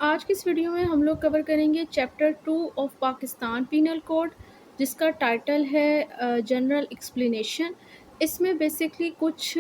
आज की इस वीडियो में हम लोग कवर करेंगे chapter 2 of Pakistan penal code, जिसका टाइटल है जनरल एक्सप्लेनेशन। इसमें बेसिकली कुछ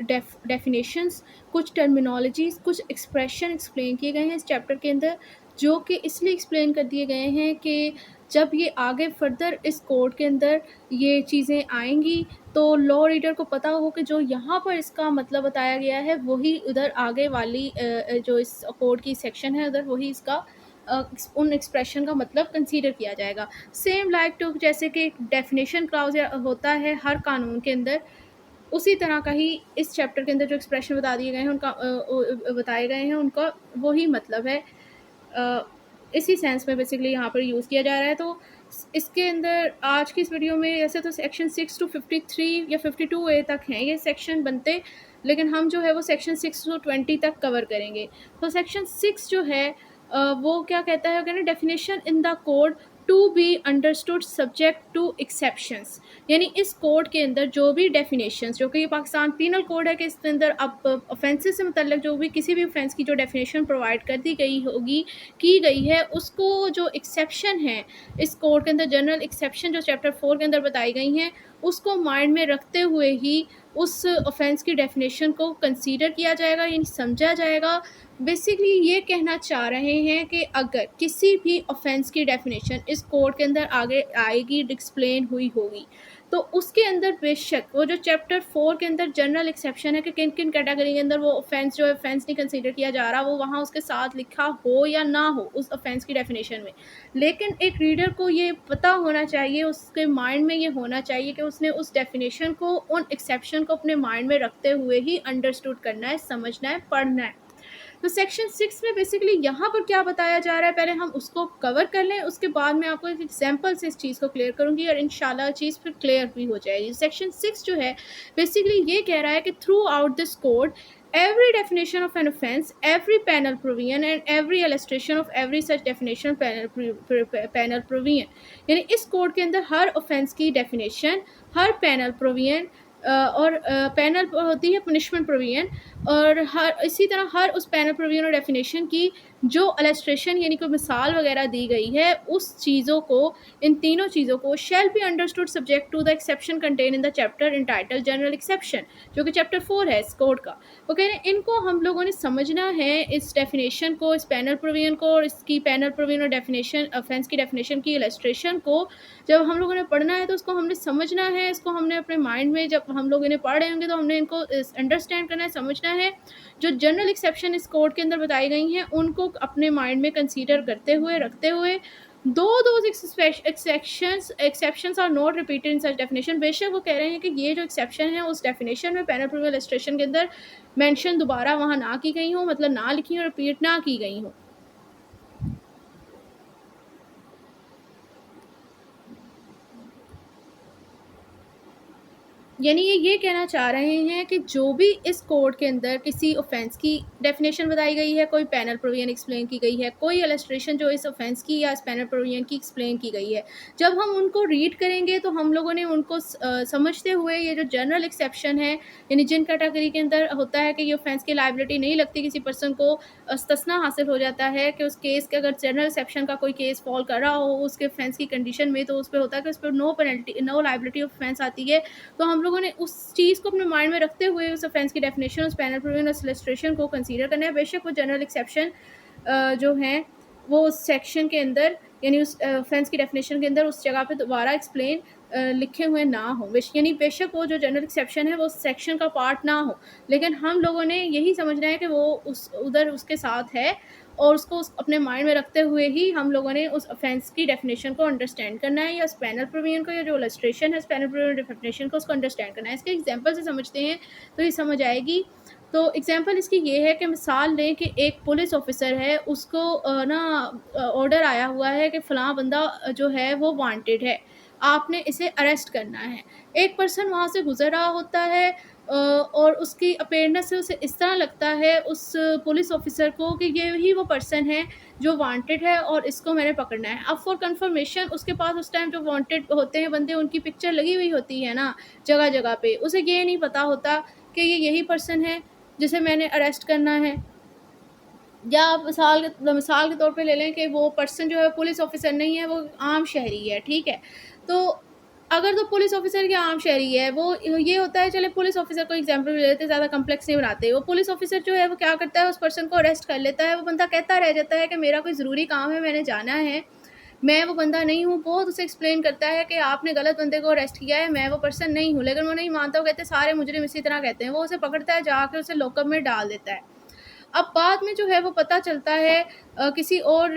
डेफिनेशंस, कुछ टर्मिनोलॉजीज, कुछ एक्सप्रेशन एक्सप्लेन किए गए हैं इस चैप्टर के अंदर, जो कि इसलिए एक्सप्लेन कर दिए गए हैं कि जब ये आगे फर्दर इस कोड के अंदर ये चीज़ें आएंगी तो लॉ रीडर को पता हो कि जो यहाँ पर इसका मतलब बताया गया है वही उधर आगे वाली जो इस कोड की सेक्शन है उधर वही इसका उन एक्सप्रेशन का मतलब कंसीडर किया जाएगा। सेम लाइक टू जैसे कि डेफिनेशन क्लाउज होता है हर कानून के अंदर, उसी तरह का ही इस चैप्टर के अंदर जो एक्सप्रेशन बता दिए गए हैं उनका बताए गए हैं उनका वही मतलब है। इसी सेंस में बेसिकली यहाँ पर यूज़ किया जा रहा है। तो इसके अंदर आज की इस वीडियो में ऐसे तो सेक्शन 6 टू 53 या 52A तक हैं ये सेक्शन बनते, लेकिन हम जो है वो सेक्शन 6 टू 20 तक कवर करेंगे। तो सेक्शन 6 जो है वो क्या कहता है, कहना definition in the code to be understood subject to exceptions. यानी इस कोड के अंदर जो भी डेफिनेशंस, जो कि ये पाकिस्तान पीनल कोड है कि इसके अंदर अब ऑफेंसेस से मतलब जो भी किसी भी ऑफेंस की जो डेफिनेशन प्रोवाइड कर दी गई होगी, की गई है, उसको जो एक्सेप्शन है इस कोड के अंदर, जनरल एक्सेप्शन जो चैप्टर 4 के अंदर बताई गई हैं, उसको माइंड में रखते हुए ही उस ऑफेंस की डेफिनेशन को कंसीडर किया जाएगा, यानी समझा जाएगा। बेसिकली ये कहना चाह रहे हैं कि अगर किसी भी ऑफेंस की डेफिनेशन इस कोड के अंदर आगे आएगी, एक्सप्लेन हुई होगी, तो उसके अंदर बेशक वो जो चैप्टर 4 के अंदर जनरल एक्सेप्शन है कि किन किन कैटेगरी के अंदर वो ऑफेंस जो है ऑफेंस नहीं कंसीडर किया जा रहा, वो वहाँ उसके साथ लिखा हो या ना हो उस ऑफेंस की डेफिनेशन में, लेकिन एक रीडर को ये पता होना चाहिए, उसके माइंड में ये होना चाहिए कि उसने उस डेफिनेशन को, उन एक्सेप्शन को अपने माइंड में रखते हुए ही अंडरस्टूड करना है, समझना है, पढ़ना है। तो सेक्शन 6 में बेसिकली यहाँ पर क्या बताया जा रहा है, पहले हम उसको कवर कर लें, उसके बाद मैं आपको एक एग्जांपल से इस चीज़ को क्लियर करूँगी और इंशाल्लाह चीज़ फिर क्लियर भी हो जाएगी। सेक्शन 6 जो है बेसिकली ये कह रहा है कि through out this code every definition of an offense, every penal provision and every illustration of every such definition penal provision, यानी इस कोड के अंदर हर ऑफेंस की डेफिनेशन, हर पेनल प्रोविजन और पेनल होती है पनिशमेंट प्रोविजन, और हर इसी तरह हर उस पेनल प्रोविजन और डेफिनेशन की जो इलस्ट्रेशन यानी कोई मिसाल वगैरह दी गई है, उस चीज़ों को, इन तीनों चीज़ों को shall be understood subject to the exception contained in the chapter entitled general exception, जो कि चैप्टर 4 है इस कोड का। वो कह रहे हैं इनको हम लोगों ने समझना है, इस डेफिनेशन को, इस पेनल प्रोविजन को और इसकी पेनल प्रोविजन और डेफिनेशन ऑफेंस की डेफिनेशन की इलस्ट्रेशन को जब हम लोगों ने पढ़ना है तो उसको हमने समझना है, इसको हमने अपने माइंड में, जब हम लोग इन्हें पढ़ रहे होंगे तो हमने इनको अंडरस्टैंड करना है, समझना है। जो जनरल एक्सेप्शन इस कोड के अंदर बताई गई हैं उनको अपने माइंड में कंसीडर करते हुए, रखते हुए, though those exceptions are not repeated in such definition. बेशक वो कह रहे हैं कि ये जो एक्सेप्शन है उस डेफिनेशन में पेनल प्रोविजन इलस्ट्रेशन के अंदर मेंशन दोबारा वहाँ ना की गई हो, मतलब ना लिखी हो, रिपीट ना की गई हो। यानी ये कहना चाह रहे हैं कि जो भी इस कोड के अंदर किसी ऑफेंस की डेफिनेशन बताई गई है, कोई पैनल प्रोविजन एक्सप्लेन की गई है, कोई इलस्ट्रेशन जो इस ऑफेंस की या इस पैनल प्रोविजन की एक्सप्लेन की गई है, जब हम उनको रीड करेंगे तो हम लोगों ने उनको समझते हुए ये जो जनरल एक्सेप्शन है, यानी जिन कैटेगरी के अंदर होता है कि ये ऑफेंस की लाइबिलिटी नहीं लगती, किसी पर्सन को इस्तिस्ना हासिल हो जाता है कि उस केस के, अगर जनरल एक्सेप्शन का कोई केस फॉल कर रहा हो उसके ऑफेंस की कंडीशन में, तो उस पर होता है कि उस पर no penalty, no liability of offence आती है। तो हम लोगों ने उस चीज़ को अपने माइंड में रखते हुए उस ऑफेंस की डेफिनेशन, उस पैनल प्रोविजन, उस इलस्ट्रेशन को कंसीडर करना है। बेशक वो जनरल एक्सेप्शन जो हैं वो उस सेक्शन के अंदर, यानी उस ऑफेंस की डेफिनेशन के अंदर उस जगह पे दोबारा एक्सप्लेन लिखे हुए ना हो, यानी बेशक वो जो जनरल एक्सेप्शन है वो सेक्शन का पार्ट ना हो, लेकिन हम लोगों ने यही समझना है कि वो उस उधर उसके साथ है, और उसको अपने माइंड में रखते हुए ही हम लोगों ने उस ऑफेंस की डेफिनेशन को अंडरस्टैंड करना है, या उस पैनल प्रोविजन को, या जो इलस्ट्रेशन है उस पैनल प्रोविजन डेफिनेशन को, उसको अंडरस्टैंड करना है। इसके एग्जांपल से समझते हैं तो ये समझ आएगी। तो एग्जांपल इसकी ये है कि मिसाल लें कि एक पुलिस ऑफिसर है, उसको ऑर्डर आया हुआ है कि फ़लाँ बंदा जो है वो वांटेड है, आपने इसे अरेस्ट करना है। एक पर्सन वहाँ से गुज़र रहा होता है और उसकी अपीयरेंस से उसे इस तरह लगता है उस पुलिस ऑफिसर को कि ये ही वो पर्सन है जो वांटेड है और इसको मैंने पकड़ना है। अब फॉर कंफर्मेशन उसके पास उस टाइम जो वांटेड होते हैं बंदे, उनकी पिक्चर लगी हुई होती है ना जगह-जगह पे। उसे ये नहीं पता होता कि ये यही पर्सन है जिसे मैंने अरेस्ट करना है। या आप मिसाल के तौर पे ले लें कि वो पर्सन जो है पुलिस ऑफिसर नहीं है, वो आम शहरी है, ठीक है? तो अगर तो पुलिस ऑफिसर या आम शहरी है, वो ये होता है, चले पुलिस ऑफिसर को एग्जांपल ले लेते हैं, ज़्यादा कॉम्प्लेक्स नहीं बनाते। वो पुलिस ऑफिसर जो है वो क्या करता है, उस पर्सन को अरेस्ट कर लेता है, वो बंदा कहता रह जाता है कि मेरा कोई ज़रूरी काम है, मैंने जाना है, मैं वो बंदा नहीं हूँ। बहुत उसे एक्सप्लेन करता है कि आपने गलत बंदे को अरेस्ट किया है, मैं वो पर्सन नहीं हूँ, लेकिन वो नहीं मानता। वो कहते हैं सारे मुजरिम इसी तरह कहते हैं। वो उसे पकड़ता है, जाके उसे लॉकअप में डाल देता है। अब बाद में जो है वो पता चलता है किसी और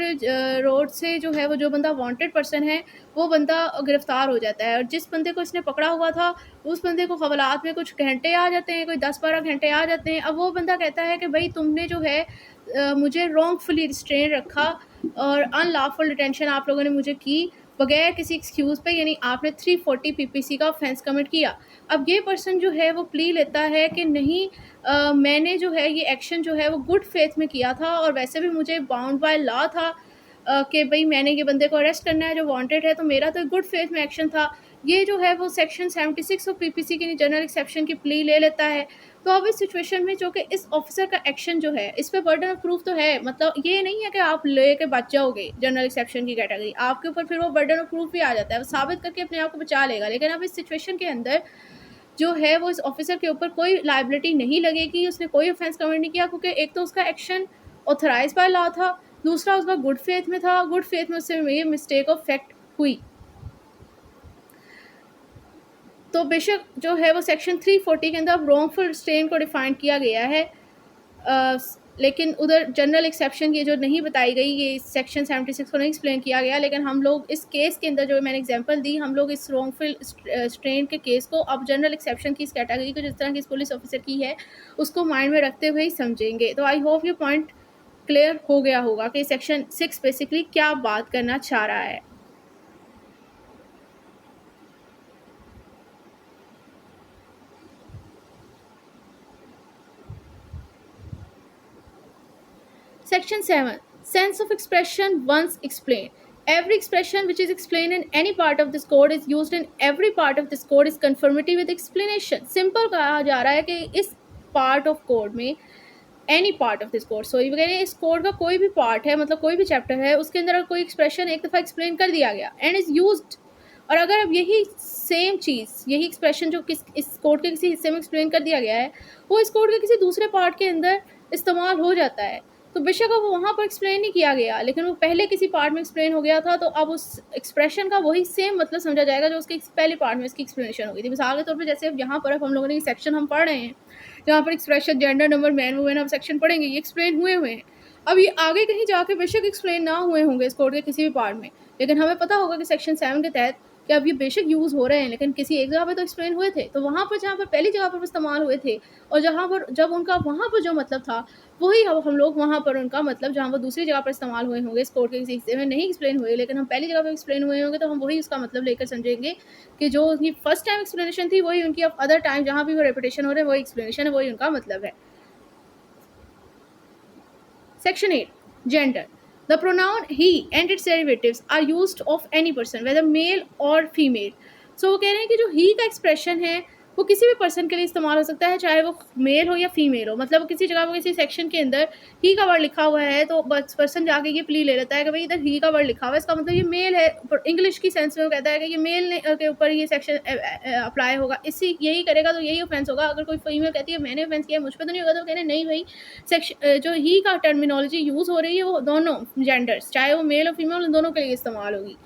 रोड से जो है वो जो बंदा वांटेड पर्सन है, वो बंदा गिरफ्तार हो जाता है, और जिस बंदे को इसने पकड़ा हुआ था, उस बंदे को हवालात में कुछ घंटे आ जाते हैं, कोई 10-12 घंटे आ जाते हैं। अब वो बंदा कहता है कि भाई तुमने जो है मुझे रॉन्गफुली रिस्ट्रेन रखा और अनलॉफुल डिटेंशन आप लोगों ने मुझे की बगैर किसी एक्सक्यूज़ पे, यानी आपने 340 पीपीसी का ऑफेंस कमिट किया। अब ये पर्सन जो है वो प्ली लेता है कि नहीं, मैंने जो है ये एक्शन जो है वो गुड फेथ में किया था, और वैसे भी मुझे बाउंड बाय लॉ था कि भाई मैंने ये बंदे को अरेस्ट करना है जो वांटेड है, तो मेरा तो गुड फेथ में एक्शन था। ये जो है वो सेक्शन 76 ऑफ पीपीसी की जनरल एक्सेप्शन की प्ली ले लेता है। तो अब इस सिचुएशन में जो कि इस ऑफिसर का एक्शन जो है, इस पे बर्डन ऑफ प्रूफ तो है, मतलब ये नहीं है कि आप लेके बच जाओगे जनरल एक्सेप्शन की कैटेगरी, आपके ऊपर फिर वो बर्डन ऑफ प्रूफ भी आ जाता है, वो साबित करके अपने आप को बचा लेगा। लेकिन अब इस सिचुएशन के अंदर जो है वो इस ऑफिसर के ऊपर कोई लायबिलिटी नहीं लगेगी, उसने कोई ऑफेंस कमिट नहीं किया, क्योंकि एक तो उसका एक्शन ऑथराइज बाय लॉ था, दूसरा उसका गुड फेथ में था, गुड फेथ में उससे ये मिस्टेक ऑफ फैक्ट हुई। तो बेशक जो है वो सेक्शन 340 के अंदर रॉन्गफुल रिस्ट्रेन को डिफाइन किया गया है, लेकिन उधर जनरल एक्सेप्शन की जो नहीं बताई गई, ये सेक्शन 76 को नहीं एक्सप्लेन किया गया। लेकिन हम लोग इस केस के अंदर जो मैंने एग्जांपल दी, हम लोग इस रॉन्गफुल स्ट्रेन के केस को अब जनरल एक्सेप्शन की इस कैटेगरी को जिस तरह की इस पुलिस ऑफिसर की है उसको माइंड में रखते हुए ही समझेंगे। तो आई होप ये पॉइंट क्लियर हो गया होगा कि सेक्शन 6 बेसिकली क्या बात करना चाह रहा है। Section 7. Sense of expression once explained. Every expression which is explained in any part of this code is used in every part of this code is conformity with explanation. Simple कहा जा रहा है कि इस part of code में any part of this code, so ये कह रहे हैं इस कोड का कोई भी पार्ट है, मतलब कोई भी चैप्टर है, उसके अंदर कोई एक्सप्रेशन एक दफ़ा एक्सप्लेन कर दिया गया एंड इज़ यूज्ड, और अगर अब यही सेम चीज़, यही एक्सप्रेशन जो इस कोड के किसी हिस्से में एक्सप्लेन कर दिया गया है, वो इस कोड के किसी दूसरे पार्ट के अंदर इस्तेमाल हो जाता है, तो बेशक अब वहाँ पर एक्सप्लेन नहीं किया गया, लेकिन वो पहले किसी पार्ट में एक्सप्लेन हो गया था, तो अब उस एक्सप्रेशन का वही सेम मतलब समझा जाएगा जो उसके पहले पार्ट में इसकी एक्सप्लेनेशन हो गई थी। मिसाल के तौर पर जैसे अब यहाँ पर अब हम लोगों ने ये सेक्शन हम पढ़ रहे हैं, जहाँ पर expression gender number man women अब सेक्शन पढ़ेंगे, ये एक्सप्लेन हुए हैं। अब ये आगे कहीं जाके बेशक एक्सप्लेन ना हुए होंगे इस कोड के किसी भी पार्ट में, लेकिन हमें पता होगा कि सेक्शन 7 के तहत कि अब ये बेशक यूज़ हो रहे हैं, लेकिन किसी एक जगह पे तो एक्सप्लेन हुए थे, तो वहाँ पर जहाँ पर पहली जगह पर इस्तेमाल हुए थे और जहाँ पर जब उनका वहाँ पर जो मतलब था, वही अब हम लोग वहाँ पर उनका मतलब जहाँ वो दूसरी जगह पर इस्तेमाल हुए होंगे, इस कोड के किसी हिस्से में नहीं एक्सप्लेन हुए, लेकिन हम पहली जगह पर एक्सप्लेन हुए होंगे, तो हम वही उसका मतलब लेकर समझेंगे कि जो उनकी फर्स्ट टाइम एक्सप्लेनेशन थी वही उनकी अब अदर टाइम जहाँ भी वो रेपिटेशन हो रहे हैं वही एक्सप्लेनेशन है, वही उनका मतलब है। Section 8. Gender. The pronoun he and its derivatives are used of any person, whether male or female. So वो कह रहे हैं कि जो he का एक्सप्रेशन है वो किसी भी पर्सन के लिए इस्तेमाल हो सकता है, चाहे वो मेल हो या फीमेल हो। मतलब किसी जगह पर किसी सेक्शन के अंदर ही का वर्ड लिखा हुआ है तो पर्सन जाके ये प्ली ले लेता है कि भाई इधर ही का वर्ड लिखा हुआ है, इसका मतलब ये मेल है। इंग्लिश की सेंस में वो कहता है कि ये मेल के ऊपर ये सेक्शन अप्लाई होगा, इसी यही करेगा तो यही ऑफेंस होगा। अगर कोई फीमेल कहती है मैंने ऑफेंस किया मुझ पर तो नहीं होगा, तो कहने नहीं भाई, सेक्शन जो ही का टर्मिनोलॉजी यूज़ हो रही है वो दोनों जेंडर्स, चाहे वो मेल और फीमेल, उन दोनों के लिए इस्तेमाल होगी।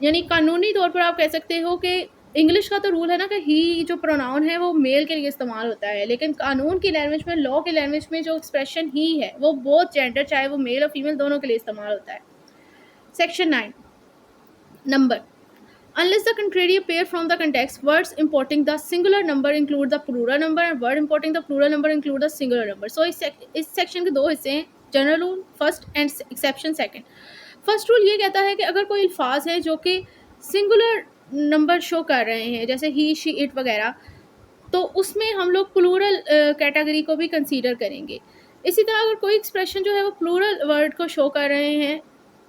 यानी कानूनी तौर पर आप कह सकते हो कि इंग्लिश का तो रूल है ना कि ही जो प्रोनाउन है वो मेल के लिए इस्तेमाल होता है, लेकिन कानून की लैंग्वेज में, लॉ की लैंग्वेज में जो एक्सप्रेशन ही है वो बोथ जेंडर, चाहे वो मेल और फीमेल, दोनों के लिए इस्तेमाल होता है। Section 9. Number. Unless the contrary appear from the context, words importing the singular number include the plural number and word importing the plural number include the singular number. So इस section के दो हिस्से हैं, general rule first and exception second. First rule ये कहता है कि अगर कोई अल्फाज है जो कि सिंगुलर नंबर शो कर रहे हैं, जैसे ही शी इट वगैरह, तो उसमें हम लोग प्लूरल कैटेगरी को भी कंसीडर करेंगे। इसी तरह अगर कोई एक्सप्रेशन जो है वो प्लूरल वर्ड को शो कर रहे हैं,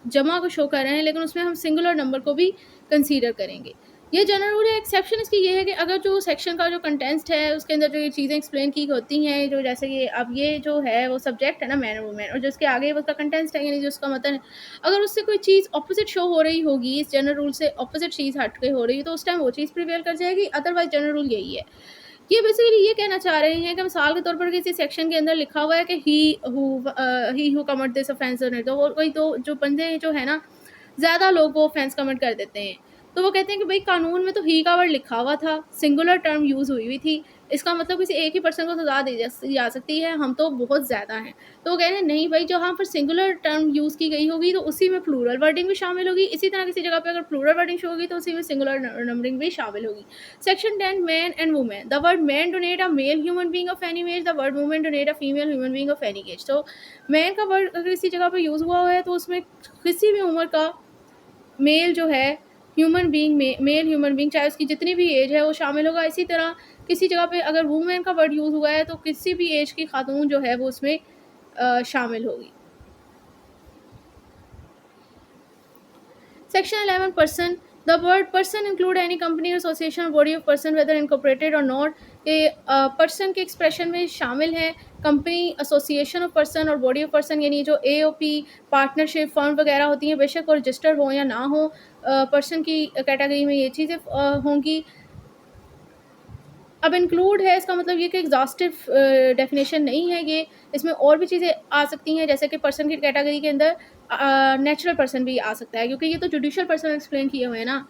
जमा को शो कर रहे हैं, लेकिन उसमें हम सिंगुलर नंबर को भी कंसीडर करेंगे। ये जनरल रूल है। एक्सेप्शन इसकी ये है कि अगर जो सेक्शन का जो कंटेंट है उसके अंदर जो ये चीज़ें एक्सप्लेन की होती हैं, जो जैसे कि अब ये जो है वो सब्जेक्ट है ना मैन और वुमेन, और जो उसके आगे उसका कंटेंट है यानी जो उसका मतलब है, अगर उससे कोई चीज़ ऑपोजिट शो हो रही होगी, इस जनरल रूल से ऑपोजिट चीज़ हट के हो रही है, तो उस टाइम वो चीज़ प्रिवेल कर जाएगी, अदरवाइज जनरल रूल यही है। ये बेसिकली ये कहना चाह रहे हैं कि मिसाल के तौर पर किसी सेक्शन के अंदर लिखा हुआ है कि he who commit this offence, तो वो कोई तो जो बंदे जो है ना ज़्यादा लोग वो ऑफेंस कमिट कर देते हैं, तो वो कहते हैं कि भाई कानून में तो ही का वर्ड लिखा हुआ था, सिंगुलर टर्म यूज़ हुई थी, इसका मतलब किसी एक ही पर्सन को सज़ा दी जा सकती है, हम तो बहुत ज़्यादा हैं। तो वो कह रहे हैं नहीं भाई, जहाँ पर सिंगुलर टर्म यूज़ की गई होगी तो उसी में प्लूरल वर्डिंग भी शामिल होगी, इसी तरह किसी जगह पे अगर प्लूरल वर्डिंग शो होगी तो उसी में सिंगुलर नंबरिंग भी शामिल होगी। Section 10 man and women, the word man denote a male human being of any age, the word women denote a female human being of any age. तो man का word अगर इसी जगह पर यूज़ हुआ है तो उसमें किसी भी उम्र का मेल जो है ह्यूमन बीइंग में मेल ह्यूमन बीइंग चाहे उसकी जितनी भी एज है वो शामिल होगा। इसी तरह किसी जगह पे अगर वुमेन का वर्ड यूज़ हुआ है तो किसी भी एज की खातून जो है वो उसमें शामिल होगी। Section 11 person, the word person include any company or association or body of person whether incorporated or not, कि पर्सन के एक्सप्रेशन में शामिल है कंपनी, एसोसिएशन ऑफ पर्सन और बॉडी ऑफ पर्सन, यानी जो एओपी पार्टनरशिप फर्म वगैरह होती हैं, बेशक वो रजिस्टर्ड हो या ना हो, पर्सन की कैटेगरी में ये चीज़ें होंगी। अब इंक्लूड है इसका मतलब ये कि एग्जॉस्टिव डेफिनेशन नहीं है ये, इसमें और भी चीज़ें आ सकती हैं, जैसे कि पर्सन की कैटेगरी के अंदर नेचुरल पर्सन भी आ सकता है, क्योंकि ये तो जुडिशियल पर्सन एक्सप्लेन किए हुए हैं ना।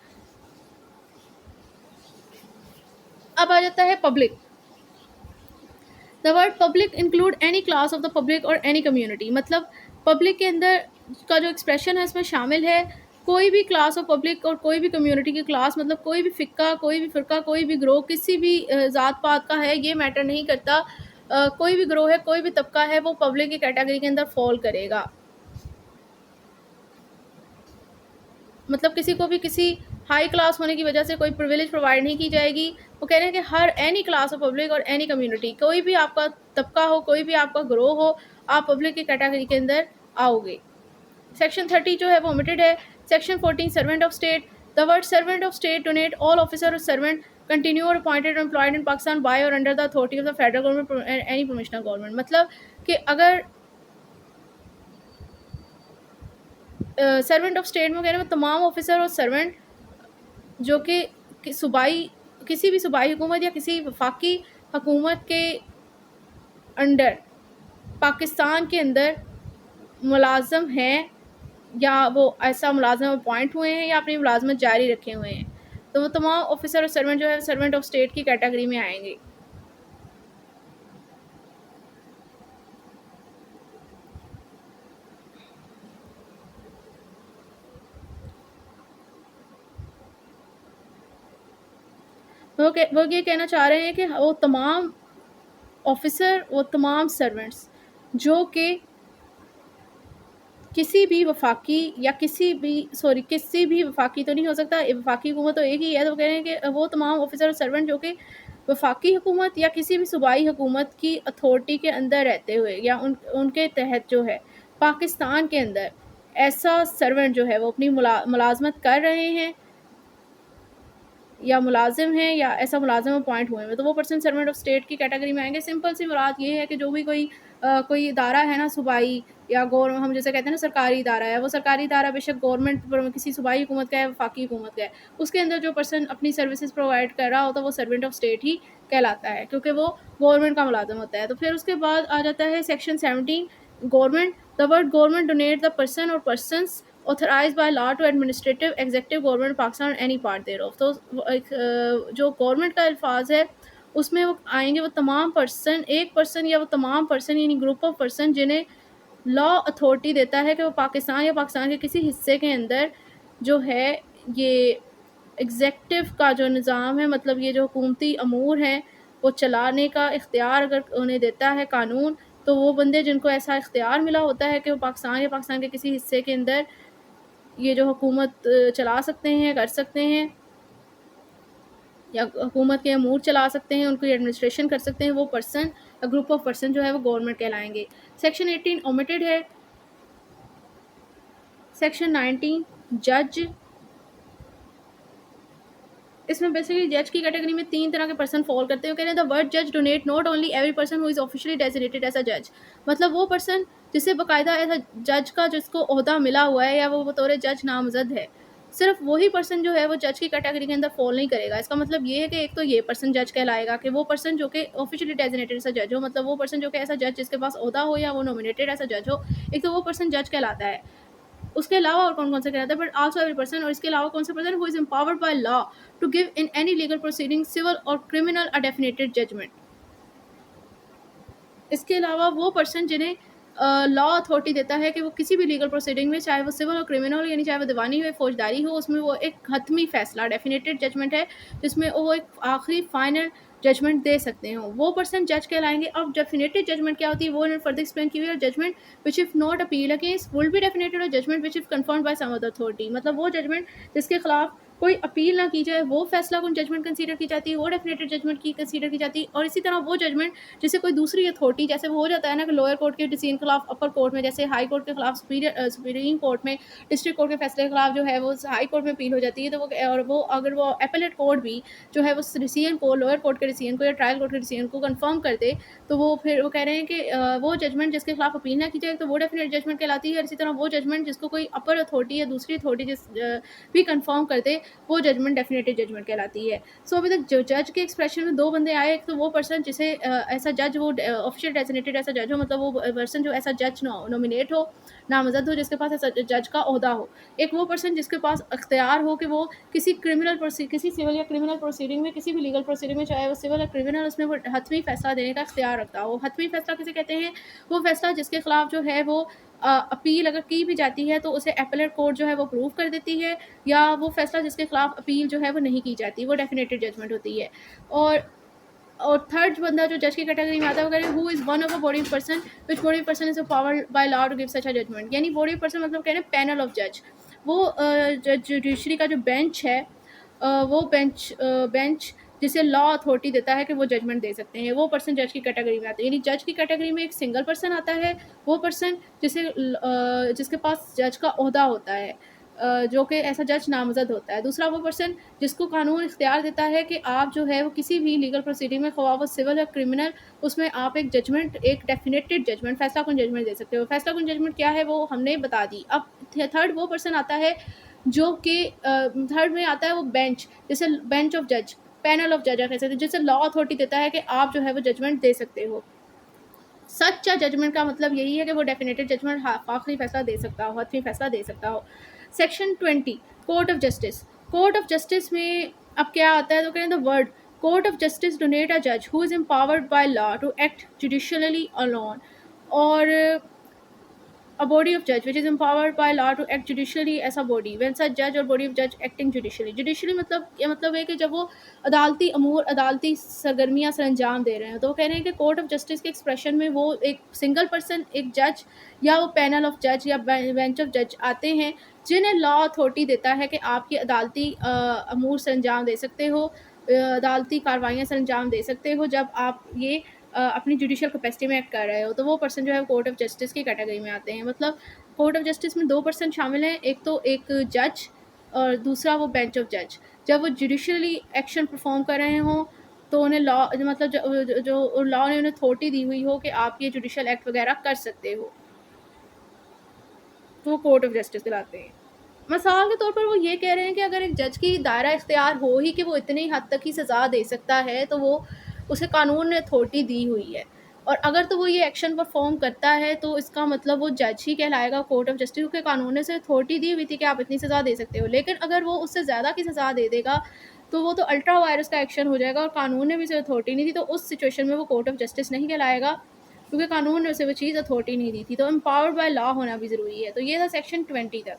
अब आ जाता है public. The word public include any class of the public और एनी कम्युनिटी, मतलब पब्लिक के अंदर का जो एक्सप्रेशन है इसमें शामिल है कोई भी क्लास ऑफ पब्लिक और कोई भी कम्युनिटी की क्लास, मतलब कोई भी फ़िक्का, कोई भी फ़िरका, कोई भी ग्रोह, किसी भी ज़ात पात का है, ये मैटर नहीं करता। कोई भी ग्रोह है, कोई भी तबका है, वो पब्लिक की कैटेगरी के अंदर फॉल करेगा। मतलब किसी को भी किसी हाई क्लास होने की वजह से कोई प्रिविलेज प्रोवाइड नहीं की जाएगी। वो कह रहे हैं कि हर एनी क्लास ऑफ पब्लिक और एनी कम्युनिटी, कोई भी आपका तबका हो, कोई भी आपका ग्रोह हो, आप पब्लिक की कैटेगरी के अंदर आओगे। सेक्शन 30 जो है वो ओमिटेड है। Section 14 servant of state, the word servant of state donate all officer or servant continue or appointed employed in Pakistan by or under the authority of the federal government and any provisional government, मतलब कि अगर servant of state में कह रहे हैं तमाम officer or servant जो कि सूबाई किसी भी सूबाई हुकूमत या किसी वफाकी हुकूमत के अंडर पाकिस्तान के अंदर मुलाजम हैं, या वो ऐसा मुलाजम अपॉइंट हुए हैं या अपनी मुलाजमत जारी रखे हुए हैं, तो वो तमाम ऑफिसर और सर्वेंट जो है सर्वेंट ऑफ स्टेट की कैटेगरी में आएंगे। वो ये कहना चाह रहे हैं कि वो तमाम ऑफिसर, वो तमाम सर्वेंट्स जो कि किसी भी वफाकी या किसी भी वफाकी तो नहीं हो सकता, वफाकी हुकूमत तो एक ही है, तो कह रहे हैं कि वो तमाम ऑफिसर और सर्वेंट जो कि वफाकी हुकूमत या किसी भी सूबाई हुकूमत की अथॉरिटी के अंदर रहते हुए या उनके तहत जो है पाकिस्तान के अंदर ऐसा सर्वेंट जो है वो अपनी मुलाजमत कर रहे हैं या मुलाजिम हैं या ऐसा मुलाजिम अपॉइंट हुए हैं, तो वो पर्सन सर्वेंट ऑफ स्टेट की कैटेगरी में आएंगे। सिंपल सी मुराद ये है कि जो भी कोई इदारा है ना सूबाई या हम जैसे कहते हैं ना सरकारी इदारा है, वो सरकारी इदारा बेशक गवर्नमेंट पर किसी सूबाई हुकूमत का है, वफाकी हुकूमत का है, उसके अंदर जो पर्सन अपनी सर्विसेज प्रोवाइड कर रहा होता है वो सर्वेंट ऑफ स्टेट ही कहलाता है, क्योंकि वो गवर्नमेंट का मुलाजिम होता है। तो फिर उसके बाद आ जाता है section 17 government, the word government donate the person or persons authorized by law to administrative executive government Pakistan any part thereof. तो जो गवर्नमेंट का अल्फाज है उसमें वो आएंगे वो तमाम पर्सन, एक पर्सन या वो तमाम पर्सन यानी ग्रुप ऑफ पर्सन जिन्हें लॉ अथॉरिटी देता है कि वो पाकिस्तान या पाकिस्तान के किसी हिस्से के अंदर जो है ये एग्जेक्टिव का जो निज़ाम है, मतलब ये जो हुकूमती अमूर हैं वो चलाने का इख्तियार अगर उन्हें देता है कानून, तो वो बंदे जिनको ऐसा इख्तियार मिला होता है कि वो पाकिस्तान या पाकिस्तान के किसी हिस्से के अंदर ये जो हुकूमत चला सकते हैं, कर सकते हैं या हुकूमत के अमूर चला सकते हैं, उनकी एडमिनिस्ट्रेशन कर सकते हैं, वो पर्सन ग्रुप ऑफ पर्सन जो है वो गवर्नमेंट कहलाएंगे। सेक्शन 18 ओमिटेड है। सेक्शन 19 जज, इसमें बेसिकली जज की कैटेगरी में 3 तरह के पर्सन फॉल करते हैं। कह रहे हैं द वर्ड जज donate not only every person who is officially designated as a जज, मतलब वो पर्सन जिसे बाकायदा ऐसा जज का जिसको ओहदा मिला हुआ है या वो बतौर जज नामजद है, सिर्फ वही पर्सन जो है वो जज की कैटेगरी के अंदर फॉल नहीं करेगा। इसका मतलब ये है कि एक तो ये पर्सन जज कहलाएगा कि वो पर्सन जो कि ऑफिशियली डेजिग्नेटेड ऐसा जज हो, मतलब वो पर्सन जो कि ऐसा जज जिसके पास ओहदा हो या वो नॉमिनेटेड ऐसा जज हो, एक तो वो पर्सन जज कहलाता है। उसके अलावा और कौन कौन से कहलाता है, बट आल्सो एवरी पर्सन, और इसके अलावा कौन से person who is empowered by law to give in any legal proceeding civil और क्रिमिनल अ डेफिनेटेड जजमेंट। इसके अलावा वो पर्सन जिन्हें लॉ अथॉरिटी देता है कि वो किसी भी लीगल प्रोसीडिंग में, चाहे वो सिविल और क्रिमिनल यानी चाहे वो दीवानी हो फौजदारी हो, उसमें वो एक हतमी फैसला डेफिनेटेड जजमेंट है जिसमें वो एक आखिरी फाइनल जजमेंट दे सकते हो, वो पर्सन जज कहलाएंगे। अब डेफिनेटेड जजमेंट क्या होती है वो उन्होंने फर्दर एक्सप्लेन की हुई है। Judgment which if not appeal against will be defeated, और judgment which if confirmed by some other authority, मतलब वो जजमेंट जिसके खिलाफ कोई अपील ना की जाए वो फैसला कौन जजमेंट कंसीडर की जाती है, वो डेफिनेटेड जजमेंट की कंसीडर की जाती है। और इसी तरह वो जजमेंट जैसे कोई दूसरी अथॉरिटी, जैसे वो हो जाता है ना कि लोअर कोर्ट के डिसीजन के खिलाफ अपर कोर्ट में, जैसे हाई कोर्ट के खिलाफ सुप्रीम कोर्ट में, डिस्ट्रिक्ट कोर्ट के फैसले के खिलाफ जो है वो हाई कोर्ट में अपील हो जाती है, तो वो और वो अगर वो एपेलेट कोर्ट भी जो है वो डिसीजन को, लोअर कोर्ट के डिसीजन को या ट्रायल कोर्ट के डिसीजन को कंफर्म कर दे, तो वो फिर वो कह रहे हैं कि वो जजमेंट जिसके खिलाफ अपील ना की जाए तो वो डेफिनेट जजमेंट कहलाती है। और इसी तरह वो जजमेंट जिसको कोई अपर अथॉरिटी या दूसरी अथॉरिटी भी कंफर्म कर दे वो जजमेंट डेफिनेटेड जजमेंट कहलाती है। सो अभी तक जो जज के एक्सप्रेशन में दो बंदे आए, एक तो वो पर्सन जिसे ऐसा जज वो ऑफिशियल डेजिग्नेटेड ऐसा जज हो, मतलब वो पर्सन जो ऐसा जज नॉमिनेट हो, नामजद हो, जिसके पास ऐसा जज का ओहदा हो। एक वो पर्सन जिसके पास अख्तियार हो कि वो किसी किसी सिविल या क्रिमिनल प्रोसीडिंग में, किसी भी लीगल प्रोसीडिंग में, चाहे वो सिविल या क्रिमिनल, उसमें वो हतमी फैसला देने का अख्तियार रखता हो। हतमी फैसला किसे कहते हैं, वो फैसला जिसके खिलाफ जो है वो अपील अगर की भी जाती है तो उसे एपेलेट कोर्ट जो है वो प्रूव कर देती है, या वो फैसला जिसके खिलाफ अपील जो है वो नहीं की जाती, वो डेफिनेटेड जजमेंट होती है। और थर्ड बंदा जो जज की कैटेगरी में आता है वो कह रहे हैं who is one of a body person which body person is power by law to give such a judgment, यानी बॉडी पर्सन मतलब कह रहे हैं पैनल ऑफ जज, वो जुडिशरी का जो बेंच है, वो बेंच जिसे लॉ अथॉरिटी देता है कि वो जजमेंट दे सकते हैं, वो पर्सन जज की कैटेगरी में आते हैं। यानी जज की कैटेगरी में एक सिंगल पर्सन आता है, वो पर्सन जिसके पास जज का ओहदा होता है, जो कि ऐसा जज नामजद होता है। दूसरा वो पर्सन जिसको कानून इख्तियार देता है कि आप जो है वो किसी भी लीगल प्रोसीडिंग में, ख्वाह वो सिविल या क्रिमिनल, उसमें आप एक जजमेंट, एक डेफिनेटेड जजमेंट, फैसला कुन जजमेंट दे सकते हो। फैसला कुन जजमेंट क्या है वो हमने बता दी। अब थर्ड वो पर्सन आता है जो कि थर्ड में आता है वो बेंच, जैसे बेंच ऑफ जज, पैनल ऑफ जज कह सकते हैं, जिसे लॉ अथॉरिटी देता है कि आप जो है वो जजमेंट दे सकते हो। सच्चा जजमेंट का मतलब यही है कि वो डेफिनेटेड जजमेंट आखिरी फैसला दे सकता हो, हतमी फैसला दे सकता हो। Section 20 court of justice. Court of justice में अब क्या आता है, तो कहें the word court of justice donate a जज who is empowered by law to act judicially alone, or a body of judge which is empowered by law to act judicially as a body when such judge or body of judge acting judicially मतलब ये मतलब है कि जब वो अदालती अमूर, अदालती सरगर्मियाँ sir अंजाम दे रहे हैं, तो वो कह रहे हैं कि कोर्ट ऑफ जस्टिस के एक्सप्रेशन में वो एक सिंगल पर्सन, एक जज या वो पैनल ऑफ जज या बेंच ऑफ जज आते हैं जिन्हें लॉ अथॉरिटी देता है कि आपकी अदालती अमूर सर अंजाम दे सकते हो, अदालती कार्रवाइयाँ सर अंजाम दे सकते हो जब आप ये अपनी जुडिशियल कैपेसिटी में एक्ट कर रहे हो, तो वो पर्सन जो है कोर्ट ऑफ जस्टिस की कैटेगरी में आते हैं। मतलब कोर्ट ऑफ जस्टिस में दो पर्सन शामिल हैं, एक तो एक जज और दूसरा वो बेंच ऑफ जज। जब वो जुडिशियली एक्शन परफॉर्म कर रहे हों तो उन्हें लॉ मतलब जो लॉ ने उन्हें अथॉरिटी दी हुई हो कि आप ये जुडिशियल एक्ट वगैरह कर सकते हो, तो वो कोर्ट ऑफ जस्टिस कहलाते हैं। मिसाल के तौर पर वो ये कह रहे हैं कि अगर एक जज की दायरा इख्तियार हो ही कि वो इतनी हद तक ही सज़ा दे सकता है, तो वो उसे कानून ने अथॉरिटी दी हुई है, और अगर तो वो ये एक्शन परफॉर्म करता है तो इसका मतलब वो जज ही कहलाएगा कोर्ट ऑफ जस्टिस, क्योंकि कानून ने उसे अथॉरिटी दी हुई थी कि आप इतनी सज़ा दे सकते हो। लेकिन अगर वो उससे ज़्यादा की सज़ा दे देगा तो वो तो अल्ट्रा वायरस का एक्शन हो जाएगा, और कानून ने भी उसे अथॉरिटी नहीं दी, तो उस सिचुएशन में वो कोर्ट ऑफ जस्टिस नहीं कहलाएगा, क्योंकि कानून ने उसे वो चीज़ अथॉरिटी नहीं दी थी। तो एम्पावर्ड बाय लॉ होना भी ज़रूरी है। तो ये था सेक्शन 20 तक।